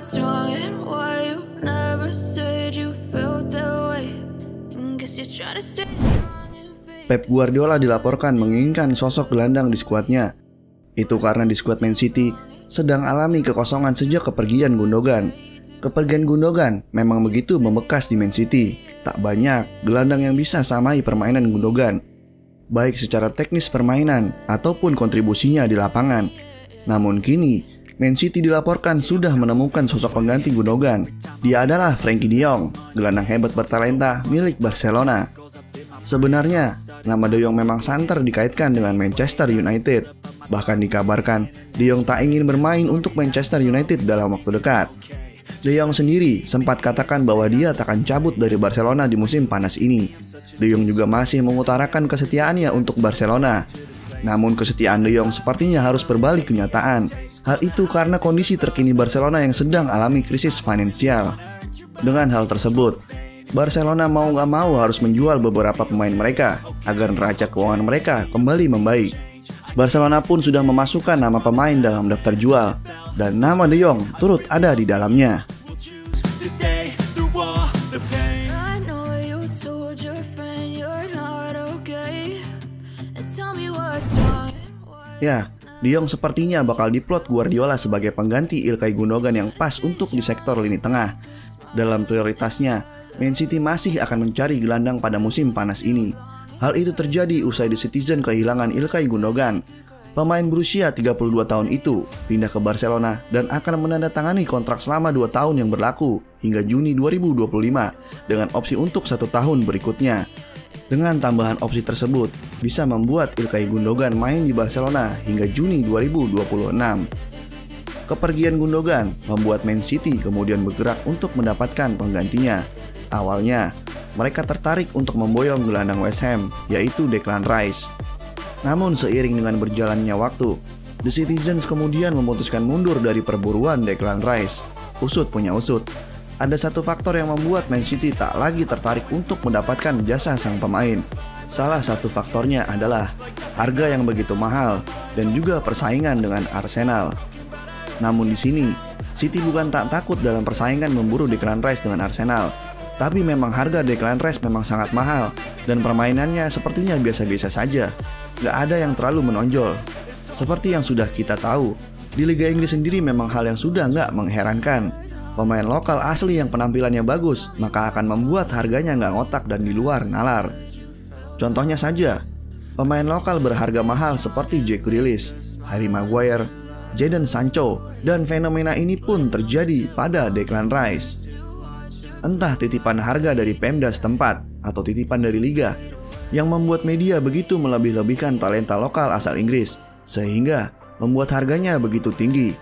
what's wrong and why you never said you felt that way. Guess you're trying to stay strong and fake. Pep Guardiola dilaporkan menginginkan sosok gelandang di skuadnya. Itu karena di skuad Man City sedang alami kekosongan sejak kepergian Gundogan. Kepergian Gundogan memang begitu membekas di Man City. Tak banyak gelandang yang bisa samai permainan Gundogan, baik secara teknis permainan ataupun kontribusinya di lapangan. Namun kini Man City dilaporkan sudah menemukan sosok pengganti Gundogan. Dia adalah Frenkie de Jong, gelandang hebat bertalenta milik Barcelona. Sebenarnya nama De Jong memang santer dikaitkan dengan Manchester United. Bahkan dikabarkan De Jong tak ingin bermain untuk Manchester United dalam waktu dekat. De Jong sendiri sempat katakan bahwa dia tak akan cabut dari Barcelona di musim panas ini. De Jong juga masih mengutarakan kesetiaannya untuk Barcelona. Namun kesetiaan De Jong sepertinya harus berbalik kenyataan. Hal itu karena kondisi terkini Barcelona yang sedang alami krisis finansial. Dengan hal tersebut, Barcelona mau gak mau harus menjual beberapa pemain mereka agar neraca keuangan mereka kembali membaik. Barcelona pun sudah memasukkan nama pemain dalam daftar jual, dan nama De Jong turut ada di dalamnya. I know you told your friend you're not okay. And tell me what's wrong and why. Ya, De Jong sepertinya bakal diplot Guardiola sebagai pengganti Ilkay Gundogan yang pas untuk di sektor lini tengah. Dalam prioritasnya, Man City masih akan mencari gelandang pada musim panas ini. Hal itu terjadi usai The Citizen kehilangan Ilkay Gundogan. Pemain berusia 32 tahun itu pindah ke Barcelona dan akan menandatangani kontrak selama 2 tahun yang berlaku hingga Juni 2025 dengan opsi untuk 1 tahun berikutnya. Dengan tambahan opsi tersebut, bisa membuat Ilkay Gundogan main di Barcelona hingga Juni 2026. Kepergian Gundogan membuat Man City kemudian bergerak untuk mendapatkan penggantinya. Awalnya, mereka tertarik untuk memboyong gelandang West Ham, yaitu Declan Rice. Namun seiring dengan berjalannya waktu, The Citizens kemudian memutuskan mundur dari perburuan Declan Rice. Usut punya usut, ada satu faktor yang membuat Man City tak lagi tertarik untuk mendapatkan jasa sang pemain. Salah satu faktornya adalah harga yang begitu mahal dan juga persaingan dengan Arsenal. Namun di sini, City bukan tak takut dalam persaingan memburu Declan Rice dengan Arsenal. Tapi memang harga Declan Rice memang sangat mahal dan permainannya sepertinya biasa-biasa saja. Gak ada yang terlalu menonjol. Seperti yang sudah kita tahu, di Liga Inggris sendiri memang hal yang sudah gak mengherankan. Pemain lokal asli yang penampilannya bagus, maka akan membuat harganya gak ngotak dan di luar nalar. Contohnya saja, pemain lokal berharga mahal seperti Jack Grealish, Harry Maguire, Jadon Sancho, dan fenomena ini pun terjadi pada Declan Rice. Entah titipan harga dari Pemda setempat atau titipan dari Liga yang membuat media begitu melebih-lebihkan talenta lokal asal Inggris sehingga membuat harganya begitu tinggi.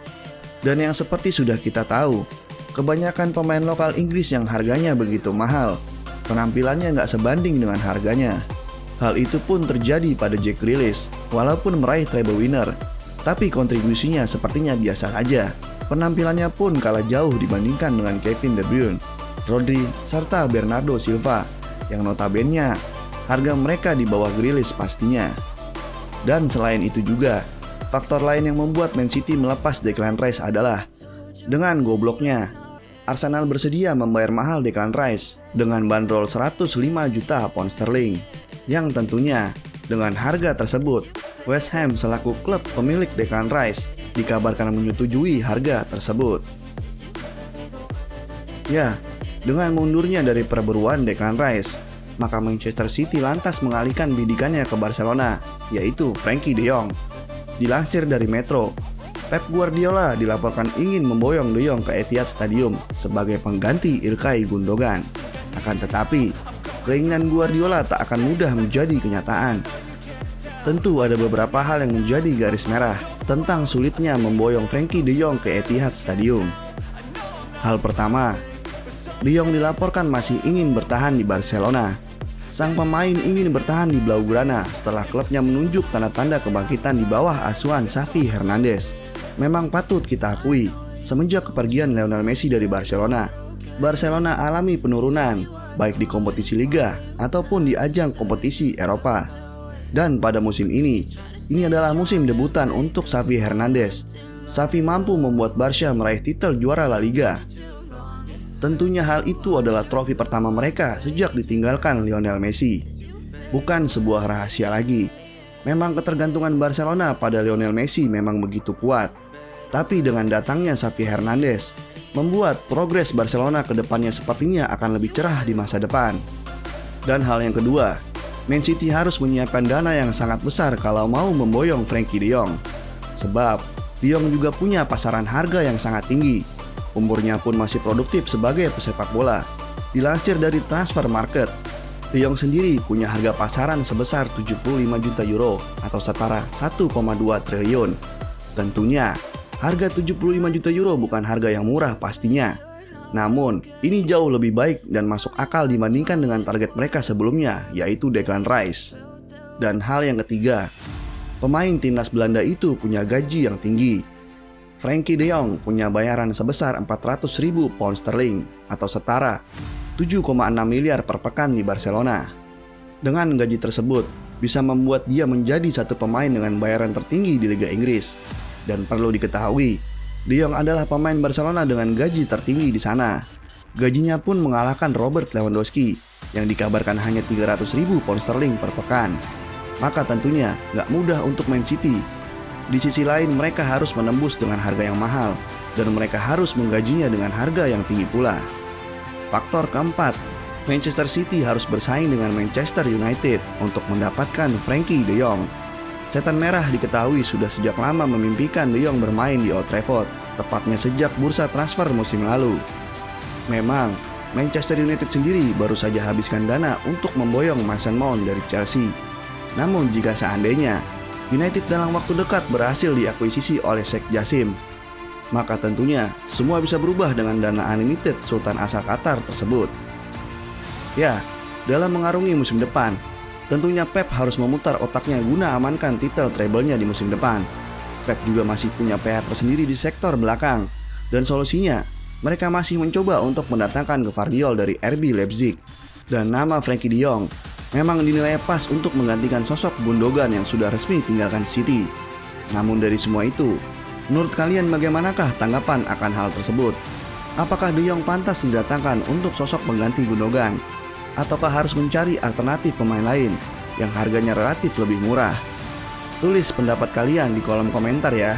Dan yang seperti sudah kita tahu, kebanyakan pemain lokal Inggris yang harganya begitu mahal, penampilannya nggak sebanding dengan harganya. Hal itu pun terjadi pada Jack Grealish. Walaupun meraih treble winner, tapi kontribusinya sepertinya biasa saja. Penampilannya pun kalah jauh dibandingkan dengan Kevin De Bruyne, Rodri, serta Bernardo Silva yang notabene harga mereka di bawah Grealish pastinya. Dan selain itu juga, faktor lain yang membuat Man City melepas Declan Rice adalah dengan gobloknya, Arsenal bersedia membayar mahal Declan Rice dengan bandrol 105 juta pound sterling. Yang tentunya dengan harga tersebut, West Ham selaku klub pemilik Declan Rice dikabarkan menyetujui harga tersebut. Ya, dengan mundurnya dari perburuan Declan Rice, maka Manchester City lantas mengalihkan bidikannya ke Barcelona, yaitu Frenkie de Jong. Dilansir dari Metro, Pep Guardiola dilaporkan ingin memboyong De Jong ke Etihad Stadium sebagai pengganti Ilkay Gundogan. Akan tetapi, keinginan Guardiola tak akan mudah menjadi kenyataan. Tentu ada beberapa hal yang menjadi garis merah tentang sulitnya memboyong Frenkie de Jong ke Etihad Stadium. Hal pertama, De Jong dilaporkan masih ingin bertahan di Barcelona. Sang pemain ingin bertahan di Blaugrana setelah klubnya menunjuk tanda-tanda kebangkitan di bawah asuhan Xavi Hernandez. Memang patut kita akui, semenjak kepergian Lionel Messi dari Barcelona, Barcelona alami penurunan, baik di kompetisi Liga ataupun di ajang kompetisi Eropa. Dan pada musim ini adalah musim debutan untuk Xavi Hernandez. Xavi mampu membuat Barca meraih titel juara La Liga. Tentunya hal itu adalah trofi pertama mereka sejak ditinggalkan Lionel Messi. Bukan sebuah rahasia lagi. Memang ketergantungan Barcelona pada Lionel Messi memang begitu kuat. Tapi dengan datangnya Xavi Hernandez, membuat progres Barcelona ke depannya sepertinya akan lebih cerah di masa depan. Dan hal yang kedua, Man City harus menyiapkan dana yang sangat besar kalau mau memboyong Frenkie de Jong. Sebab de Jong juga punya pasaran harga yang sangat tinggi. Umurnya pun masih produktif sebagai pesepak bola. Dilansir dari Transfer Market, de Jong sendiri punya harga pasaran sebesar 75 juta euro atau setara 1,2 triliun. Tentunya, harga 75 juta euro bukan harga yang murah pastinya. Namun, ini jauh lebih baik dan masuk akal dibandingkan dengan target mereka sebelumnya, yaitu Declan Rice. Dan hal yang ketiga, pemain timnas Belanda itu punya gaji yang tinggi. Frenkie de Jong punya bayaran sebesar 400.000 pound sterling atau setara 7,6 miliar per pekan di Barcelona. Dengan gaji tersebut, bisa membuat dia menjadi satu pemain dengan bayaran tertinggi di Liga Inggris. Dan perlu diketahui, de Jong adalah pemain Barcelona dengan gaji tertinggi di sana. Gajinya pun mengalahkan Robert Lewandowski yang dikabarkan hanya 300.000 pound sterling per pekan. Maka tentunya gak mudah untuk Man City. Di sisi lain mereka harus menembus dengan harga yang mahal dan mereka harus menggajinya dengan harga yang tinggi pula. Faktor keempat, Manchester City harus bersaing dengan Manchester United untuk mendapatkan Frenkie de Jong. Setan Merah diketahui sudah sejak lama memimpikan de Jong bermain di Old Trafford, tepatnya sejak bursa transfer musim lalu. Memang, Manchester United sendiri baru saja habiskan dana untuk memboyong Mason Mount dari Chelsea. Namun jika seandainya United dalam waktu dekat berhasil diakuisisi oleh Sheikh Jassim, maka tentunya semua bisa berubah dengan dana unlimited Sultan asal Qatar tersebut. Ya, dalam mengarungi musim depan, tentunya Pep harus memutar otaknya guna amankan titel treble-nya di musim depan. Pep juga masih punya PR tersendiri di sektor belakang, dan solusinya mereka masih mencoba untuk mendatangkan Gvardiol dari RB Leipzig. Dan nama Frenkie de Jong memang dinilai pas untuk menggantikan sosok Gundogan yang sudah resmi tinggalkan City. Namun dari semua itu, menurut kalian bagaimanakah tanggapan akan hal tersebut? Apakah de Jong pantas didatangkan untuk sosok pengganti Gundogan? Ataukah harus mencari alternatif pemain lain yang harganya relatif lebih murah? Tulis pendapat kalian di kolom komentar ya.